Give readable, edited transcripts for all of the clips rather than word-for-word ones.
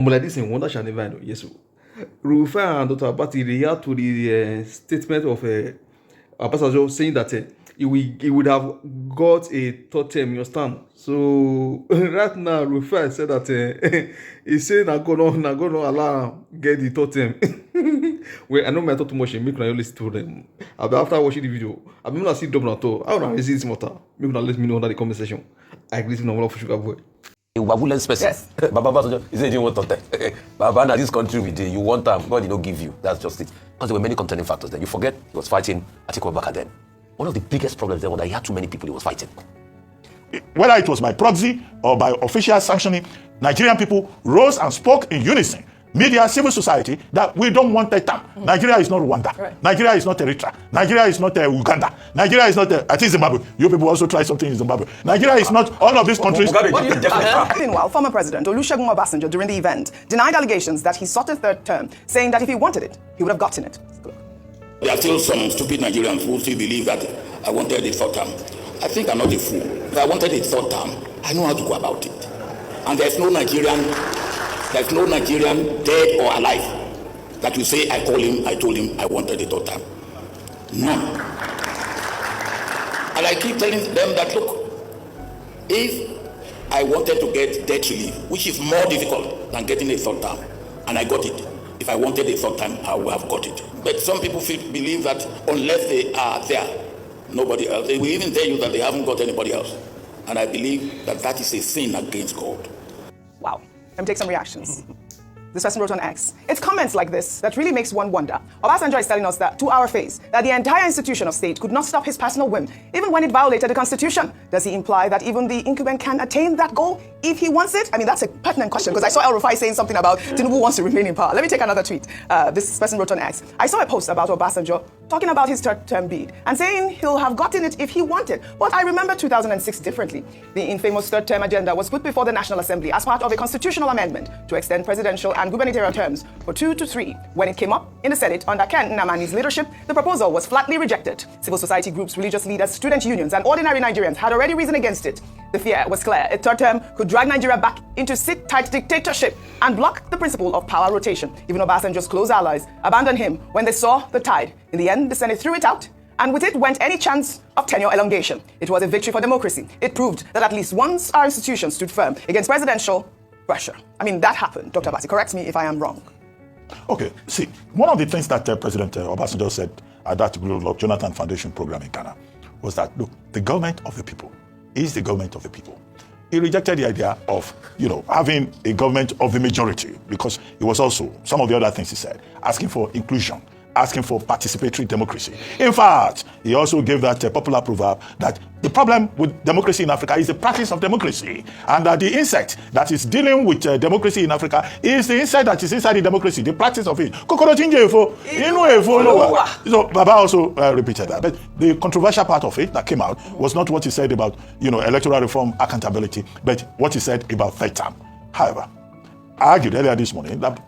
Like this in wonder shall never know. Yes. Rufai and Dr. Abati react to the statement of Obasanjo saying that he would have got a third term, you understand? So right now, Rufai said that he said not gonna allow get the third term. Well, I know I talk too much. Make me listen to them. After watching the video, I'm gonna see double on top. I don't know this matter. Make me let me know under the conversation. I agree with no Sugar Boy. A wabulous person. Yes. Baba, he said you want to Baba, now this country we did, you want time, God did not give you. That's just it. Because there were many contending factors then. You forget he was fighting Atiku Abubakar then. One of the biggest problems then was that he had too many people he was fighting. Whether it was by proxy or by official sanctioning, Nigerian people rose and spoke in unison. Media, civil society, that we don't want that term. Nigeria is not Rwanda. Right. Nigeria is not Eritrea. Nigeria is not Uganda. Nigeria is not, I think Zimbabwe. You people also try something in Zimbabwe. Nigeria is not all of these countries. Meanwhile, former President Olusegun Obasanjo during the event denied allegations that he sought a third term, saying that if he wanted it, he would have gotten it. There are still some stupid Nigerians who still believe that I wanted a third term. I think I'm not a fool. If I wanted a third term, I know how to go about it. And there's no Nigerian, dead or alive, that will say I told him I wanted a third term. None. And I keep telling them that, look, if I wanted to get debt relief, which is more difficult than getting a third term, and I got it. If I wanted a third time, I would have got it. But some people believe that unless they are there, nobody else. They will even tell you that they haven't got anybody else. And I believe that that is a sin against God. Wow. Let me take some reactions. This person wrote on X. It's comments like this that really makes one wonder. Obasanjo is telling us that, to our face, that the entire institution of state could not stop his personal whim, even when it violated the Constitution. Does he imply that even the incumbent can attain that goal if he wants it? I mean, that's a pertinent question, because I saw Rufai saying something about Tinubu wants to remain in power. Let me take another tweet. This person wrote on X. I saw a post about Obasanjo talking about his third-term bid and saying he'll have gotten it if he wanted. But I remember 2006 differently. The infamous third-term agenda was put before the National Assembly as part of a constitutional amendment to extend presidential and gubernatorial terms for 2 to 3. When it came up in the Senate under Ken Nnamani's leadership, the proposal was flatly rejected. Civil society groups, religious leaders, student unions, and ordinary Nigerians had already reasoned against it. The fear was clear. A third term could drag Nigeria back into sit-tight dictatorship and block the principle of power rotation. Even Obasanjo's close allies abandoned him when they saw the tide. In the end, the Senate threw it out, and with it went any chance of tenure elongation. It was a victory for democracy. It proved that at least once our institutions stood firm against presidential pressure. I mean, that happened. Dr. Abati, correct me if I am wrong. Okay, see, one of the things that President Obasanjo said at that Goodluck Jonathan Foundation program in Ghana was that, look, the government of the people is the government of the people. He rejected the idea of, having a government of the majority, because it was also, some of the other things he said, asking for inclusion, asking for participatory democracy. In fact, he also gave that popular proverb that the problem with democracy in Africa is the practice of democracy, and that the insect that is dealing with democracy in Africa is the insect that is inside the democracy, the practice of it. So Baba also repeated that. But the controversial part of it that came out was not what he said about electoral reform accountability, but what he said about third term. However, I argued earlier this morning that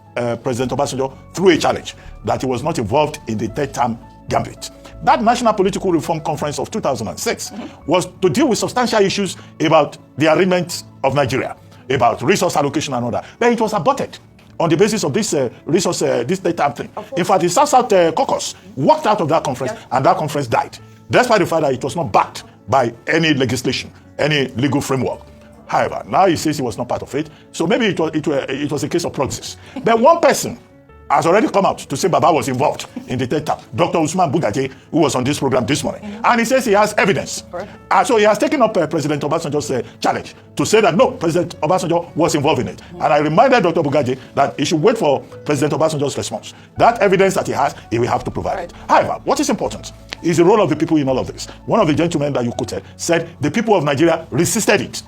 President Obasanjo threw a challenge that he was not involved in the third term gambit. That National Political Reform Conference of 2006 was to deal with substantial issues about the arrangement of Nigeria, about resource allocation and all that. But it was aborted on the basis of this this third term thing. In fact, the South-South caucus walked out of that conference, and that conference died, despite the fact that it was not backed by any legislation, any legal framework. However, now he says he was not part of it, so maybe it was a case of proxies. But one person has already come out to say Baba was involved in the third term, Dr. Usman Bugaje, who was on this program this morning. And he says he has evidence. So he has taken up President Obasanjo's challenge to say that no, President Obasanjo was involved in it. And I reminded Dr. Bugaje that he should wait for President Obasanjo's response. That evidence that he has, he will have to provide it. However, what is important is the role of the people in all of this. One of the gentlemen that you quoted said the people of Nigeria resisted it.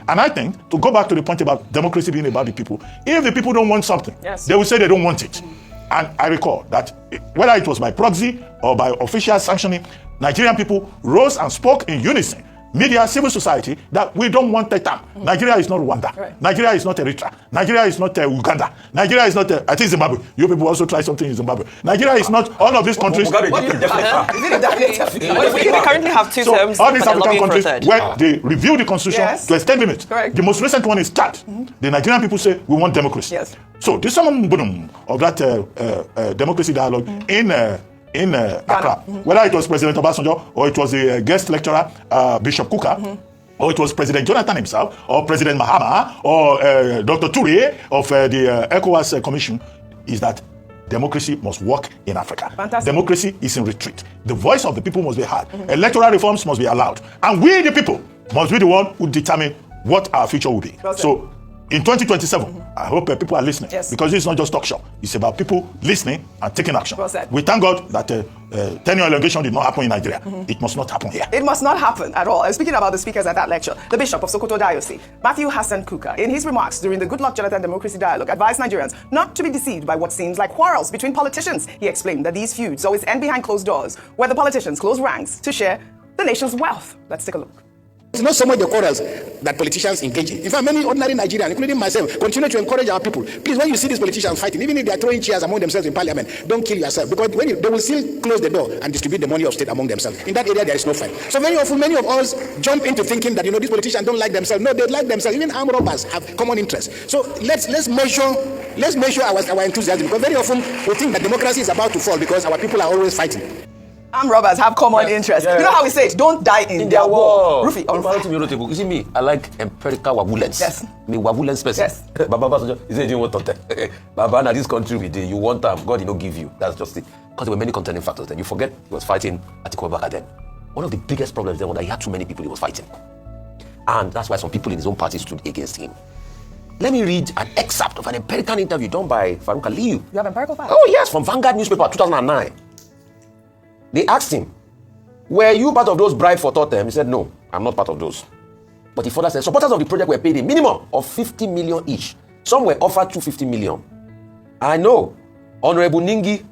And I think, to go back to the point about democracy being about the people, if the people don't want something, they will say they don't want it. And I recall that whether it was by proxy or by official sanctioning, Nigerian people rose and spoke in unison. media, civil society, that we don't want third term. Nigeria is not Rwanda. Right. Nigeria is not Eritrea. Nigeria is not Uganda. Nigeria is not, I think, Zimbabwe. You people also try something in Zimbabwe. Nigeria is not all of these countries. Mugabe We currently have two terms. All these but they're African lobbying for a countries third. where they review the constitution Yes. to extend limits. Correct. The most recent one is Chad. The Nigerian people say we want democracy. Yes. So this one of that democracy dialogue in Accra, whether it was President Obasanjo or it was a guest lecturer, Bishop Kuka, or it was President Jonathan himself, or President Mahama, or Dr. Toure of the ECOWAS Commission, is that democracy must work in Africa. Fantastic. Democracy is in retreat. The voice of the people must be heard. Electoral reforms must be allowed. And we, the people, must be the one who determine what our future will be. Well said. So, in 2027, I hope people are listening. Yes. Because it's not just talk show. It's about people listening and taking action. Well said. We thank God that tenure elongation did not happen in Nigeria. It must not happen here. It must not happen at all. And speaking about the speakers at that lecture, the Bishop of Sokoto Diocese, Matthew Hassan Kuka, in his remarks during the Goodluck Jonathan Democracy Dialogue, advised Nigerians not to be deceived by what seems like quarrels between politicians. He explained that these feuds always end behind closed doors, where the politicians close ranks to share the nation's wealth. Let's take a look. It's not so much the quarrels that politicians engage in. In fact, many ordinary Nigerians, including myself, continue to encourage our people. Please, when you see these politicians fighting, even if they are throwing chairs among themselves in parliament, don't kill yourself. Because they will still close the door and distribute the money of state among themselves. In that area, there is no fight. So very often, many of us jump into thinking that, these politicians don't like themselves. No, they like themselves. Even armed robbers have common interests. So let's measure our enthusiasm. Because very often, we think that democracy is about to fall because our people are always fighting. Armed robbers have common interests. You know how we say it? Don't die in their war. Rufai, on fire. You see me, I like empirical wabulence. Yes. Me wabulence person. Yes. Baba Obasanjo, he said he didn't want to. Baba, now this country we did, you want them, God did not give you. That's just it. Because there were many contending factors then. You forget he was fighting Atiku Abubakar then. One of the biggest problems then was that he had too many people he was fighting. And that's why some people in his own party stood against him. Let me read an excerpt of an empirical interview done by Farouk Aliyu. You have empirical facts? Oh yes, from Vanguard newspaper, 2009. They asked him, were you part of those bribed for Totem? He said, no, I'm not part of those. But he further said, supporters of the project were paid a minimum of 50 million each. Some were offered 250 million. I know Honorable Ningi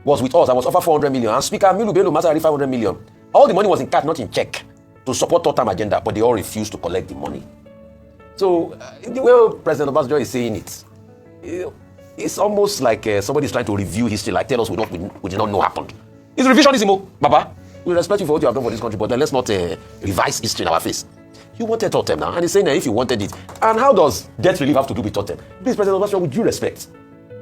was with us. I was offered 400 million. And Speaker Milu Bello Masari 500 million. All the money was in cash, not in check, to support Totem agenda, but they all refused to collect the money. So, the way President Obasanjo is saying it, it's almost like somebody's trying to review history, like tell us we did not know happened. It's revisionism, Baba. We respect you for what you have done for this country, but then let's not revise history in our face. You wanted Totem now, and he's saying that if you wanted it, and how does debt relief have to do with Totem? Please, President Obasanjo, with due respect,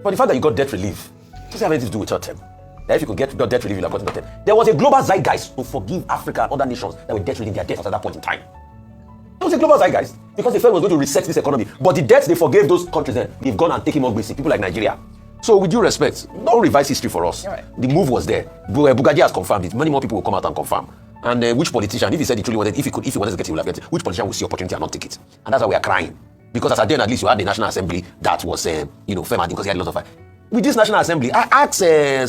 for the fact that you got debt relief, it doesn't have anything to do with Totem. That if you could get debt relief, you have gotten Totem. There was a global zeitgeist to forgive Africa and other nations that were debt relieving their debts at that point in time. There was a global zeitgeist because they felt it was going to reset this economy. But the debts they forgave those countries, then they've gone and taken more basic people like Nigeria. So with due respect, don't revise history for us. Right. The move was there. Bugaji has confirmed it. Many more people will come out and confirm. And which politician, if he said he truly wanted, if he wanted to get it, he would have get it. Which politician will see opportunity and not take it? And that's why we are crying. Because as at then, at least you had the National Assembly that was, firm because he had a lot of fight. With this National Assembly, I asked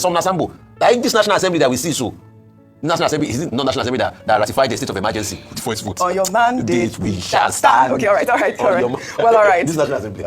some Nasambo, like this National Assembly that we see so. National Assembly, is it not National Assembly that ratified the state of emergency for its vote? On your mandate, we shall stand. Okay, all right. Well, all right. This National Assembly.